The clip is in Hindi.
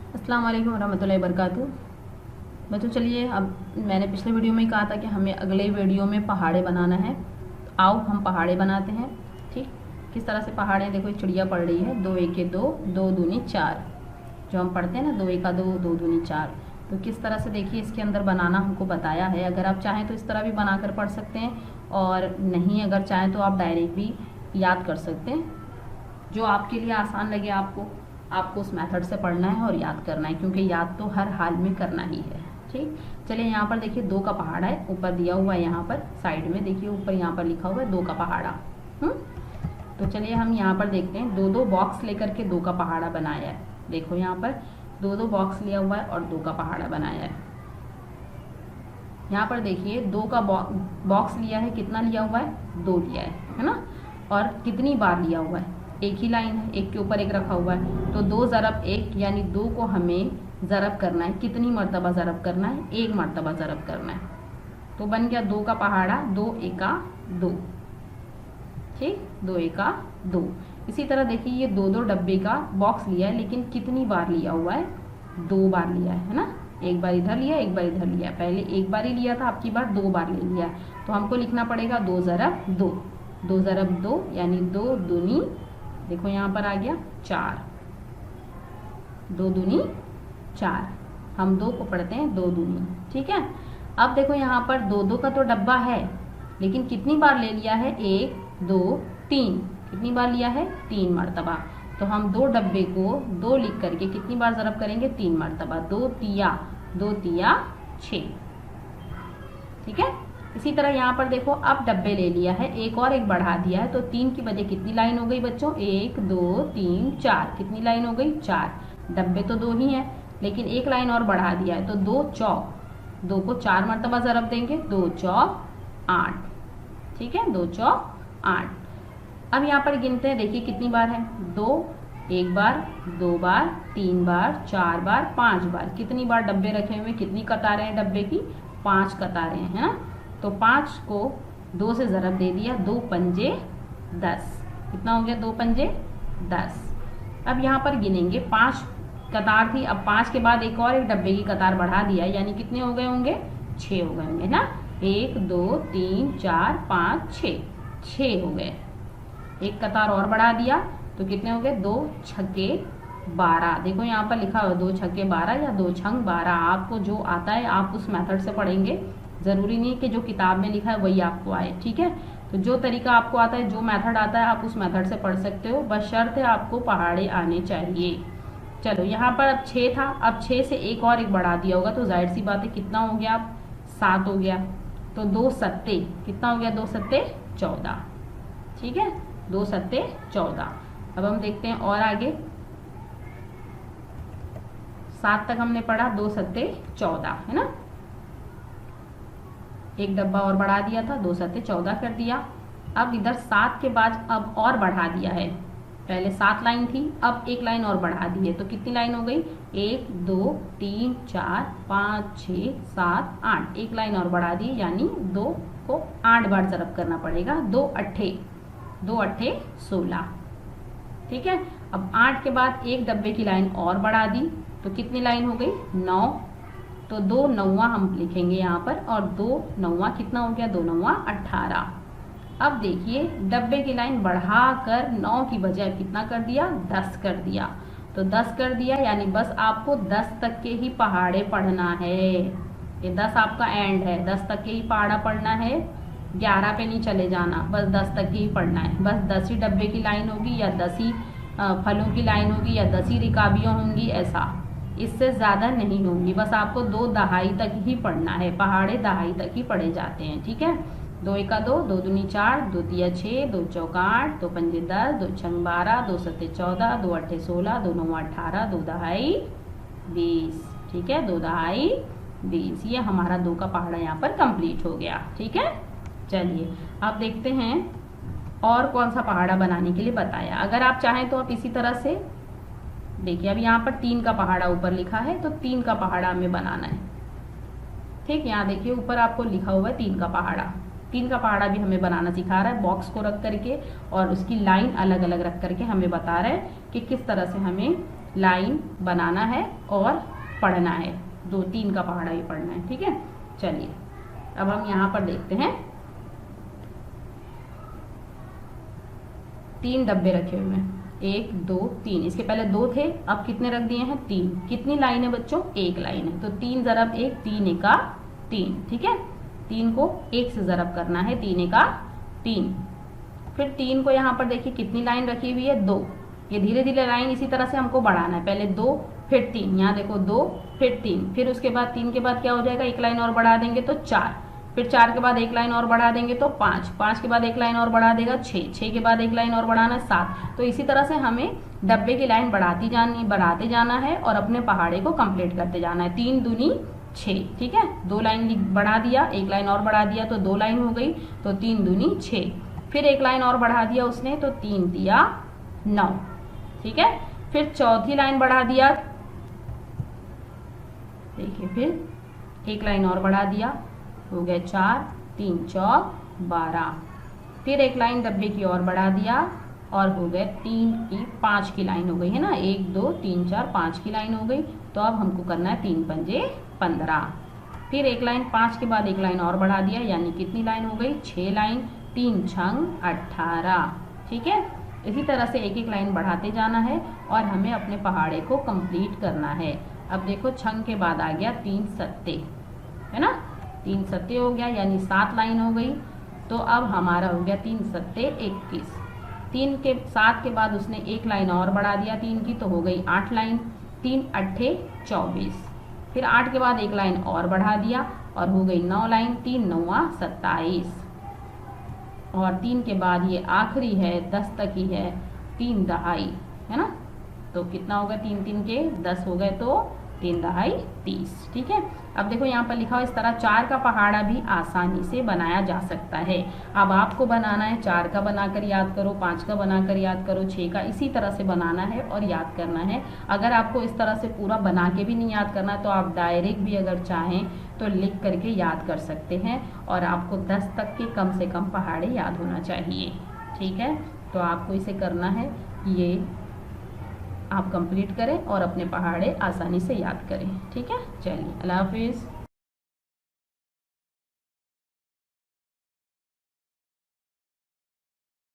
अस्सलाम वालेकुम रहमतुल्लाहि वबरकातुहू। बच्चों चलिए, अब मैंने पिछले वीडियो में ही कहा था कि हमें अगले वीडियो में पहाड़े बनाना है। तो आओ हम पहाड़े बनाते हैं। ठीक, किस तरह से पहाड़े, देखो चिड़िया पढ़ रही है, 2 1 2, 2 दूनी 4, जो हम पढ़ते हैं ना, 2 1 2, 2 दूनी 4। तो किस तरह से देखिए इसके अंदर बनाना हमको बताया है। अगर आप चाहें तो इस तरह भी बना कर पढ़ सकते हैं, और नहीं अगर चाहें तो आप डायरेक्ट भी याद कर सकते हैं। जो आपके लिए आसान लगे आपको उस मेथड से पढ़ना है और याद करना है, क्योंकि याद तो हर हाल में करना ही है। ठीक, चलिए यहाँ पर देखिए 2 का पहाड़ा है, ऊपर दिया हुआ है, यहाँ पर साइड में देखिए ऊपर यहाँ पर लिखा हुआ है 2 का पहाड़ा। तो चलिए हम यहाँ पर देखते हैं, 2 2 बॉक्स लेकर के 2 का पहाड़ा बनाया है। देखो यहाँ पर 2 2 बॉक्स लिया हुआ है और 2 का पहाड़ा बनाया है। यहाँ पर देखिए 2 का बॉक्स लिया है, कितना लिया हुआ है, 2 लिया है ना। और कितनी बार लिया हुआ है, एक ही लाइन है, एक के ऊपर एक रखा हुआ है। तो 2 ज़रब 1 यानी 2 को हमें ज़रब करना है। कितनी मरतबा ज़रब करना है, 1 मरतबा ज़रब करना है। तो बन गया 2 का पहाड़ा, 2 1 2। ठीक, 2 1 2। इसी तरह देखिए ये 2 2 डब्बे का बॉक्स लिया है, लेकिन कितनी बार लिया हुआ है, 2 बार लिया है ना। एक बार इधर लिया, एक बार इधर लिया। पहले एक बार ही लिया था, अब की बार 2 बार ले लिया। तो हमको लिखना पड़ेगा 2 ज़रब 2, 2 ज़रब 2 यानी 2 दूनी, देखो यहाँ पर आ गया 4, 2 दूनी 4। हम 2 को पढ़ते हैं 2 दूनी। ठीक है, अब देखो यहाँ पर 2 2 का तो डब्बा है, लेकिन कितनी बार ले लिया है, 1 2 3। कितनी बार लिया है, 3 मरतबा। तो हम 2 डब्बे को 2 लिख करके कितनी बार ज़रब करेंगे, 3 मरतबा। 2 तिया 6। ठीक है, इसी तरह यहाँ पर देखो अब डब्बे ले लिया है, एक और एक बढ़ा दिया है। तो 3 की बजाय कितनी लाइन हो गई बच्चों, 1 2 3 4। कितनी लाइन हो गई, 4। डब्बे तो 2 ही हैं, लेकिन एक लाइन और बढ़ा दिया है। तो 2 चौक, 2 को 4 मरतबा ज़रब देंगे, 2 चौक 8। ठीक है, 2 चौक 8। अब यहाँ पर गिनते हैं, देखिए कितनी बार है, 2 1 बार, 2 बार, 3 बार, 4 बार, 5 बार। कितनी बार डब्बे रखे हुए, कितनी कतारें हैं डब्बे की, 5 कतारें हैं ना। तो 5 को 2 से ज़रब दे दिया, 2 पंजे 10। कितना हो गया, 2 पंजे 10। अब यहाँ पर गिनेंगे, 5 कतार थी, अब 5 के बाद एक और एक डब्बे की कतार बढ़ा दिया, यानी कितने हो गए होंगे, 6 हो गए होंगे ना। 1 2 3 4 5 6 हो गए। एक कतार और बढ़ा दिया तो कितने हो गए, 2 छक्के 12। देखो यहाँ पर लिखा हुआ 2 छक्के 12 या 2 छंग 12। आपको जो आता है आप उस मेथड से पढ़ेंगे, ज़रूरी नहीं कि जो किताब में लिखा है वही आपको आए। ठीक है, तो जो तरीका आपको आता है, जो मेथड आता है, आप उस मेथड से पढ़ सकते हो, बशर्ते आपको पहाड़े आने चाहिए। चलो यहाँ पर अब 6 था, अब 6 से एक और एक बढ़ा दिया होगा, तो जाहिर सी बात है कितना हो गया, अब 7 हो गया। तो 2 सत्ते, कितना हो गया, 2 सत्ते 14। ठीक है, 2 सत्ते 14। अब हम देखते हैं और आगे, 7 तक हमने पढ़ा, 2 सत्ते 14 है ना। एक डब्बा और बढ़ा दिया था, 2 सत्ते 14 कर दिया। अब इधर 7 के बाद अब और बढ़ा दिया है, पहले 7 लाइन थी, अब एक लाइन और बढ़ा दी है। तो कितनी लाइन हो गई, 1 2 3 4 5 6 7 8। एक लाइन और बढ़ा दी, यानी 2 को 8 बार ज़रब करना पड़ेगा। 2 अट्ठे 16। ठीक है, अब 8 के बाद एक डब्बे की लाइन और बढ़ा दी, तो कितनी लाइन हो गई, 9। तो 2 9 हम लिखेंगे यहाँ पर, और 2 9 कितना हो गया, 2 9 18। अब देखिए डब्बे की लाइन बढ़ाकर 9 की बजाय कितना कर दिया, 10 कर दिया। तो 10 कर दिया, यानी बस आपको 10 तक के ही पहाड़े पढ़ना है। ये 10 आपका एंड है, 10 तक के ही पहाड़ा पढ़ना है, 11 पे नहीं चले जाना, बस 10 तक ही पढ़ना है। बस 10 ही डब्बे की लाइन होगी, या 10 ही फलों की लाइन होगी, या 10 ही रिकाबियाँ होंगी, ऐसा, इससे ज़्यादा नहीं होंगी। बस आपको 2 दहाई तक ही पढ़ना है, पहाड़े दहाई तक ही पढ़े जाते हैं। ठीक है, 2 1 2, 2 दूनी 4, 2 तिया 6, 2 चौक 8, 2 पंजे 10, 2 छंग 12, 2 सत्ते 14, 2 अट्ठे 16, 2 9 18, 2 दहाई 20। ठीक है, 2 दहाई 20। ये हमारा 2 का पहाड़ा यहाँ पर कंप्लीट हो गया। ठीक है, चलिए अब देखते हैं और कौन सा पहाड़ा बनाने के लिए बताया। अगर आप चाहें तो आप इसी तरह से देखिए, अब यहाँ पर 3 का पहाड़ा ऊपर लिखा है, तो 3 का पहाड़ा हमें बनाना है। ठीक, यहाँ देखिए ऊपर आपको लिखा हुआ है 3 का पहाड़ा। 3 का पहाड़ा भी हमें बनाना सिखा रहा है, बॉक्स को रख करके और उसकी लाइन अलग अलग रख करके हमें बता रहा है कि किस तरह से हमें लाइन बनाना है और पढ़ना है, 2-3 का पहाड़ा भी पढ़ना है। ठीक है, चलिए अब हम यहाँ पर देखते हैं 3 डब्बे रखे हुए हैं, 1 2 3, इसके पहले 2 थे, अब कितने रख दिए हैं 3। कितनी लाइन है बच्चों, 1 लाइन है, तो 3 ज़रब 1, 3 एका 3। ठीक है, 3 को 1 से ज़रब करना है, 3 एका 3। फिर 3 को यहाँ पर देखिए कितनी लाइन रखी हुई है, 2। ये धीरे धीरे लाइन इसी तरह से हमको बढ़ाना है, पहले 2 फिर 3, यहाँ देखो 2 फिर 3, फिर उसके बाद 3 के बाद क्या हो जाएगा, 1 लाइन और बढ़ा देंगे तो 4, फिर 4 के बाद 1 लाइन और बढ़ा देंगे तो 5, 5 के बाद 1 लाइन और बढ़ा देगा 6, 6 के बाद 1 लाइन और बढ़ाना 7। तो इसी तरह से हमें डब्बे की लाइन बढ़ाते जाना है और अपने पहाड़े को कंप्लीट करते जाना है। 3 दूनी 6। ठीक है, 2 लाइन बढ़ा दिया, 1 लाइन और बढ़ा दिया तो 2 लाइन हो गई, तो 3 दूनी 6, फिर 1 लाइन और बढ़ा दिया उसने तो 3 दिया 9। ठीक है, फिर चौथी लाइन बढ़ा दिया, देखिए फिर 1 लाइन और बढ़ा दिया, हो गए 4, 3 चौक 12, फिर 1 लाइन डब्बे की और बढ़ा दिया और हो गए 5 की लाइन हो गई है ना, 1 2 3 4 5 की लाइन हो गई। तो अब हमको करना है 3 पंजे 15, फिर 1 लाइन 5 के बाद 1 लाइन और बढ़ा दिया, यानी कितनी लाइन हो गई, 6 लाइन, 3 छंग 18। ठीक है, इसी तरह से एक एक लाइन बढ़ाते जाना है और हमें अपने पहाड़े को कंप्लीट करना है। अब देखो छंग के बाद आ गया 3 सत्ते, है ना, 3 सत्ते हो गया यानी 7 लाइन हो गई। तो अब हमारा हो गया 3 सत्ते 21, 3 के 7 के बाद उसने 1 लाइन और बढ़ा दिया 3 की, तो हो गई 8 लाइन, 3 अट्ठे 24, फिर 8 के बाद 1 लाइन और बढ़ा दिया और हो गई 9 लाइन, 3 9 27, और 3 के बाद ये आखिरी है 10 तक ही है, 3 दहाई, है ना, तो कितना होगा 3 3 के 10 हो गए, तो 3 दहाई 30। ठीक है, अब देखो यहाँ पर लिखा हुआ इस तरह 4 का पहाड़ा भी आसानी से बनाया जा सकता है। अब आपको बनाना है 4 का बनाकर याद करो, 5 का बनाकर याद करो, 6 का, इसी तरह से बनाना है और याद करना है। अगर आपको इस तरह से पूरा बना के भी नहीं याद करना तो आप डायरेक्ट भी अगर चाहें तो लिख करके याद कर सकते हैं, और आपको 10 तक के कम से कम पहाड़े याद होना चाहिए। ठीक है, तो आपको इसे करना है, ये आप कंप्लीट करें और अपने पहाड़े आसानी से याद करें। ठीक है, चलिए अल्लाह हाफिज़।